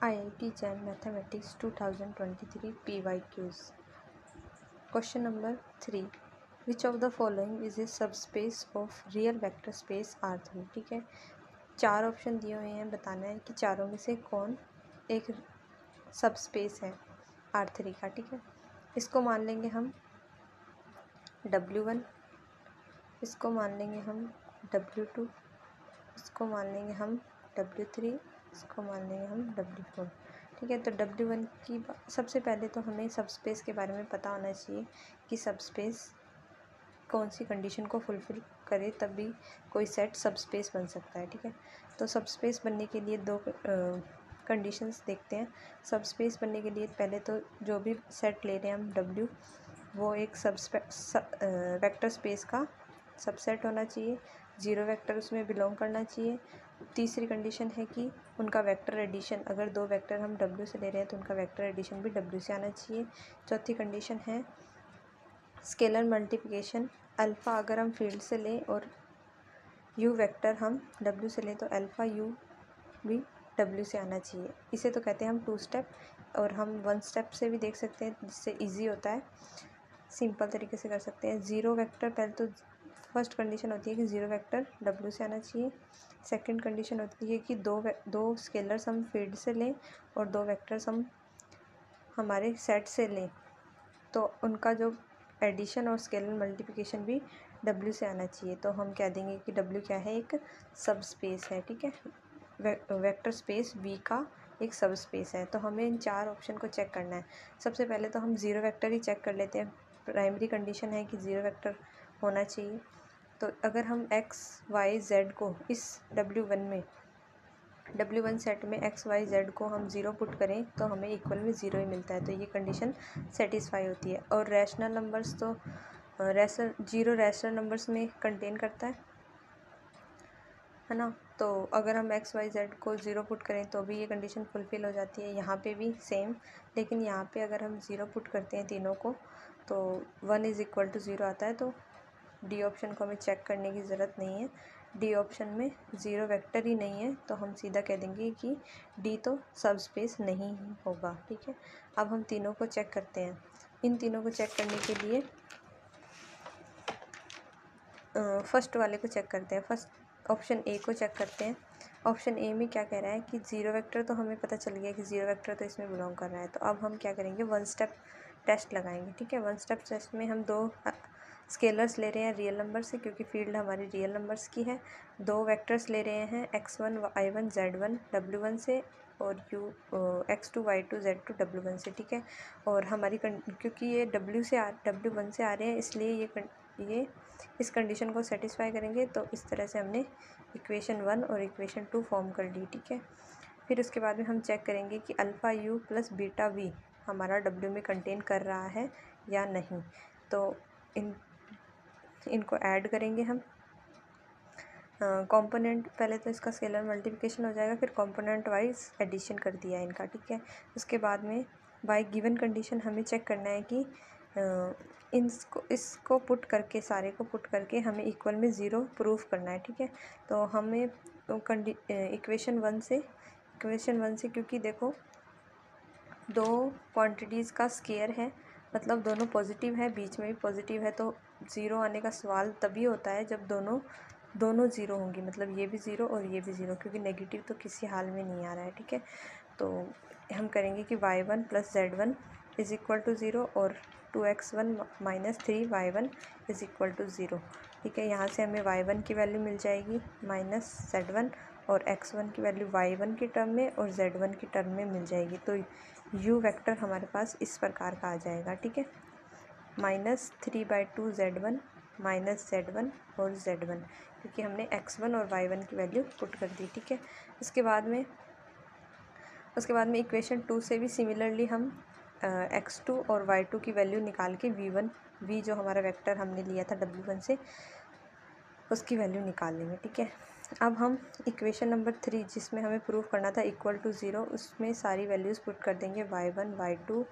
IIT JAM Mathematics 2023 PYQs. Question number 3. Which of the following is a subspace of real vector space R3? ठीक है, 4 option दिए हुए हैं, बताना है कि चारों में से कौन एक सबस्पेस है R3 का। ठीक है, इसको मान लेंगे हम W1, इसको मान लेंगे हम W2, इसको मान लेंगे हम W3, इसको मान लेंगे हम W4। ठीक है, तो W1 की सबसे पहले तो हमें सबस्पेस के बारे में पता होना चाहिए कि सबस्पेस कौन सी कंडीशन को फुलफ़िल करे तभी कोई सेट सबस्पेस बन सकता है। ठीक है, तो सबस्पेस बनने के लिए दो कंडीशंस देखते हैं। सबस्पेस बनने के लिए पहले तो जो भी सेट ले रहे हैं हम W, वो एक वेक्टर स्पेस का सबसेट होना चाहिए, 0 वेक्टर उसमें बिलोंग करना चाहिए। तीसरी कंडीशन है कि उनका वेक्टर एडिशन, अगर 2 वेक्टर हम W से ले रहे हैं तो उनका वेक्टर एडिशन भी W से आना चाहिए। चौथी कंडीशन है स्केलर मल्टीप्लिकेशन, अल्फ़ा अगर हम फील्ड से लें और U वेक्टर हम W से लें तो अल्फ़ा U भी W से आना चाहिए। इसे तो कहते हैं हम 2 स्टेप, और हम 1 स्टेप से भी देख सकते हैं जिससे ईजी होता है, सिंपल तरीके से कर सकते हैं। 0 वेक्टर पहले तो फर्स्ट कंडीशन होती है कि 0 वेक्टर W से आना चाहिए। सेकंड कंडीशन होती है कि दो स्केलर्स हम फील्ड से लें और 2 वेक्टर्स हम हमारे सेट से लें तो उनका जो एडिशन और स्केलर मल्टीप्लिकेशन भी W से आना चाहिए। तो हम कह देंगे कि W क्या है, एक सब स्पेस है। ठीक है, वेक्टर स्पेस V का एक सब स्पेस है। तो हमें इन 4 ऑप्शन को चेक करना है। सबसे पहले तो हम 0 वेक्टर ही चेक कर लेते हैं। प्राइमरी कंडीशन है कि 0 वेक्टर होना चाहिए। तो अगर हम x, y, z को इस W1 सेट में x, y, z को हम 0 पुट करें तो हमें इक्वल में 0 ही मिलता है, तो ये कंडीशन सेटिस्फाई होती है। और रैशनल नंबर्स तो 0 रैशनल नंबर्स में कंटेन करता है ना। तो अगर हम x, y, z को 0 पुट करें तो भी ये कंडीशन फुलफ़िल हो जाती है। यहाँ पे भी सेम, लेकिन यहाँ पे अगर हम 0 पुट करते हैं तीनों को तो 1 इज़ इक्वल टू 0 आता है। तो डी ऑप्शन को हमें चेक करने की ज़रूरत नहीं है। डी ऑप्शन में 0 वेक्टर ही नहीं है, तो हम सीधा कह देंगे कि डी तो सब स्पेस नहीं ही होगा। ठीक है, अब हम तीनों को चेक करते हैं। इन तीनों को चेक करने के लिए फर्स्ट वाले को चेक करते हैं। फर्स्ट ऑप्शन ए को चेक करते हैं। ऑप्शन ए में क्या कह रहा है कि 0 वेक्टर, तो हमें पता चल गया कि 0 वेक्टर तो इसमें बिलोंग कर रहा है। तो अब हम क्या करेंगे, 1 स्टेप टेस्ट लगाएंगे। ठीक है, 1 स्टेप टेस्ट में हम 2 स्केलर्स ले रहे हैं रियल नंबर से, क्योंकि फील्ड हमारी रियल नंबर्स की है। 2 वेक्टर्स ले रहे हैं x1, y1, z1 W1 से और x2, y2, z2 W1 से। ठीक है, और हमारी क्योंकि ये W1 से आ रहे हैं, इसलिए ये इस कंडीशन को सेटिस्फाई करेंगे। तो इस तरह से हमने इक्वेशन 1 और इक्वेशन 2 फॉर्म कर ली। ठीक है, फिर उसके बाद में हम चेक करेंगे कि alpha U plus beta V हमारा W में कंटेन कर रहा है या नहीं। तो इनको ऐड करेंगे हम। कंपोनेंट पहले तो इसका स्केलर मल्टीप्लिकेशन हो जाएगा, फिर कंपोनेंट वाइज एडिशन कर दिया इनका। ठीक है, उसके बाद में बाय गिवन कंडीशन हमें चेक करना है कि इसको पुट करके, सारे को पुट करके हमें इक्वल में 0 प्रूफ करना है। ठीक है, तो हमें इक्वेशन 1 से क्योंकि देखो 2 क्वांटिटीज़ का स्केयर है, मतलब दोनों पॉजिटिव है, बीच में भी पॉजिटिव है, तो 0 आने का सवाल तभी होता है जब दोनों 0 होंगी, मतलब ये भी 0 और ये भी 0, क्योंकि नेगेटिव तो किसी हाल में नहीं आ रहा है। ठीक है, तो हम करेंगे कि y1 plus z1 is equal to 0 और 2x1 minus 3y1 is equal to 0। ठीक है, यहाँ से हमें y1 की वैल्यू मिल जाएगी माइनस z1, और x1 की वैल्यू y1 के टर्म में और z1 की टर्म में मिल जाएगी। तो u वेक्टर हमारे पास इस प्रकार का आ जाएगा। ठीक है, -3/2 z1 माइनस z1 और z1, क्योंकि हमने x1 और y1 की वैल्यू पुट कर दी। ठीक है, उसके बाद में इक्वेशन 2 से भी सिमिलरली हम x2 और y2 की वैल्यू निकाल के v जो हमारा वेक्टर हमने लिया था W1 से, उसकी वैल्यू निकाल लेंगे। ठीक है, अब हम इक्वेशन नंबर 3 जिसमें हमें प्रूफ करना था इक्वल टू 0, उसमें सारी वैल्यूज़ पुट कर देंगे y1, y2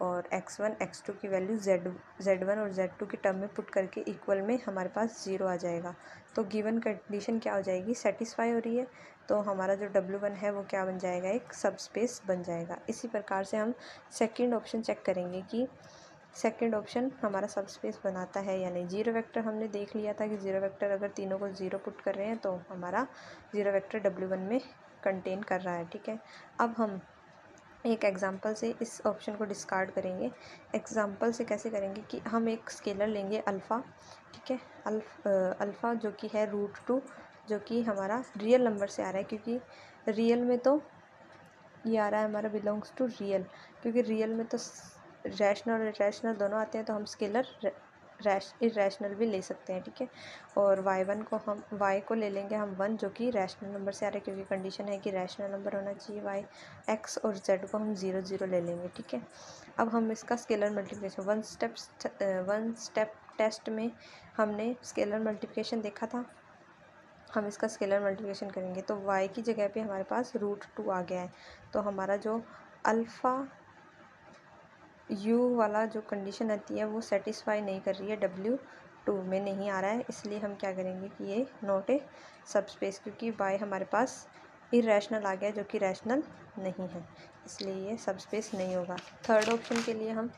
और x1 x2 की वैल्यू z1 और z2 की टर्म में पुट करके इक्वल में हमारे पास 0 आ जाएगा। तो गिवन कंडीशन क्या हो जाएगी, सेटिस्फाई हो रही है, तो हमारा जो W1 है वो क्या बन जाएगा, एक सबस्पेस बन जाएगा। इसी प्रकार से हम सेकंड ऑप्शन चेक करेंगे कि सेकंड ऑप्शन हमारा सबस्पेस बनाता है या नहीं। जीरो वेक्टर हमने देख लिया था कि जीरो वेक्टर अगर तीनों को 0 पुट कर रहे हैं तो हमारा जीरो वेक्टर W1 में कंटेन कर रहा है। ठीक है, अब हम एक एग्जांपल से इस ऑप्शन को डिस्कार्ड करेंगे। एग्जांपल से कैसे करेंगे कि हम एक स्केलर लेंगे अल्फ़ा। ठीक है, अल्फ़ा जो कि है √2, जो कि हमारा रियल नंबर से आ रहा है, क्योंकि रियल में तो ये आ रहा है हमारा बिलोंग्स टू रियल, क्योंकि रियल में तो रैशनल और इरेशनल दोनों आते हैं, तो हम स्केलर इरेशनल भी ले सकते हैं। ठीक है, और y को ले लेंगे हम 1, जो कि रैशनल नंबर से आ रहा है, क्योंकि कंडीशन है कि रैशनल नंबर होना चाहिए y। x और z को हम 0 0 ले लेंगे। ठीक है, अब हम इसका scalar multiplication one step test में हमने स्केलर मल्टीप्लिकेशन देखा था, हम इसका स्केलर मल्टीप्लिकेशन करेंगे तो y की जगह पे हमारे पास √2 आ गया है। तो हमारा जो अल्फ़ा u वाला जो कंडीशन आती है वो सेटिस्फाई नहीं कर रही है, W2 में नहीं आ रहा है, इसलिए हम क्या करेंगे कि ये नॉट ए सबस्पेस, क्योंकि y हमारे पास इरेशनल आ गया जो कि रैशनल नहीं है, इसलिए ये सबस्पेस नहीं होगा। थर्ड ऑप्शन के लिए हम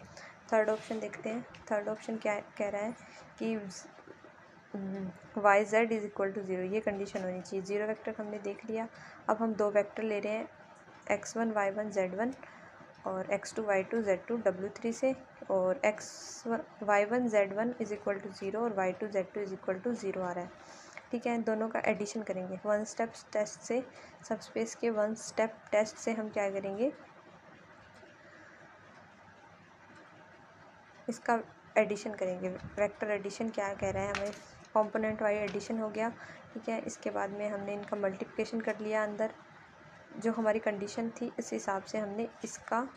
थर्ड ऑप्शन देखते हैं। थर्ड ऑप्शन क्या कह रहा है कि yz इज इक्वल टू 0, ये कंडीशन होनी चाहिए। जीरो वेक्टर हमने देख लिया, अब हम दो वेक्टर ले रहे हैं x1 y1 z1 और x2 y2 z2 W3 से, और y1 z1 is equal to 0 और y2 z2 is equal to 0 आ रहा है। ठीक है, दोनों का एडिशन करेंगे। वन स्टेप टेस्ट से, सबस्पेस के वन स्टेप टेस्ट से हम क्या करेंगे, इसका एडिशन करेंगे। वेक्टर एडिशन क्या कह रहा है हमें, कंपोनेंट वाइज एडिशन हो गया। ठीक है, इसके बाद में हमने इनका मल्टीप्लिकेशन कर लिया, अंदर जो हमारी कंडीशन थी इस हिसाब से हमने इसका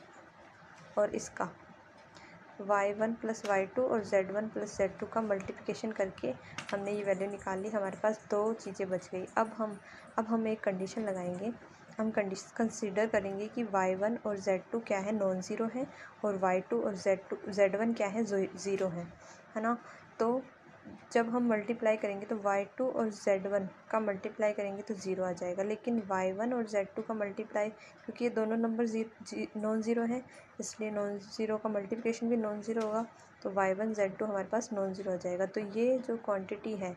और इसका y1 + y2 और z1 + z2 का मल्टीप्लिकेशन करके हमने ये वैल्यू निकाल ली। हमारे पास दो चीज़ें बच गई। अब हम एक कंडीशन लगाएंगे। हम कंडीशन कंसीडर करेंगे कि y1 और z2 क्या है, नॉन ज़ीरो है, और y2 और z1 क्या है, ज़ीरो है ना। तो जब हम मल्टीप्लाई करेंगे तो y2 और z1 का मल्टीप्लाई करेंगे तो 0 आ जाएगा, लेकिन y1 और z2 का मल्टीप्लाई, क्योंकि ये दोनों नंबर नॉन ज़ीरो है, इसलिए नॉन ज़ीरो का मल्टीप्लिकेशन भी नॉन ज़ीरो होगा, तो y1 z2 हमारे पास नॉन ज़ीरो आ जाएगा। तो ये जो क्वांटिटी है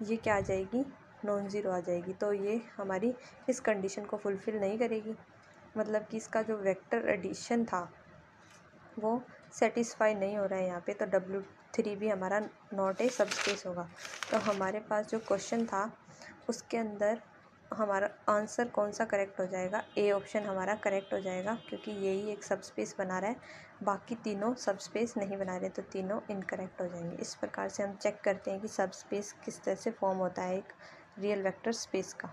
ये क्या आ जाएगी, नॉन ज़ीरो आ जाएगी। तो ये हमारी इस कंडीशन को फुलफ़िल नहीं करेगी, मतलब कि इसका जो वेक्टर एडिशन था वो सेटिस्फाई नहीं हो रहा है यहाँ पे, तो W3 भी हमारा नॉट ए सबस्पेस होगा। तो हमारे पास जो क्वेश्चन था उसके अंदर हमारा आंसर कौन सा करेक्ट हो जाएगा, ए ऑप्शन हमारा करेक्ट हो जाएगा, क्योंकि यही एक सबस्पेस बना रहा है, बाकी तीनों सबस्पेस नहीं बना रहे, तो तीनों इनकरेक्ट हो जाएंगे। इस प्रकार से हम चेक करते हैं कि सबस्पेस किस तरह से फॉर्म होता है एक रियल वेक्टर स्पेस का।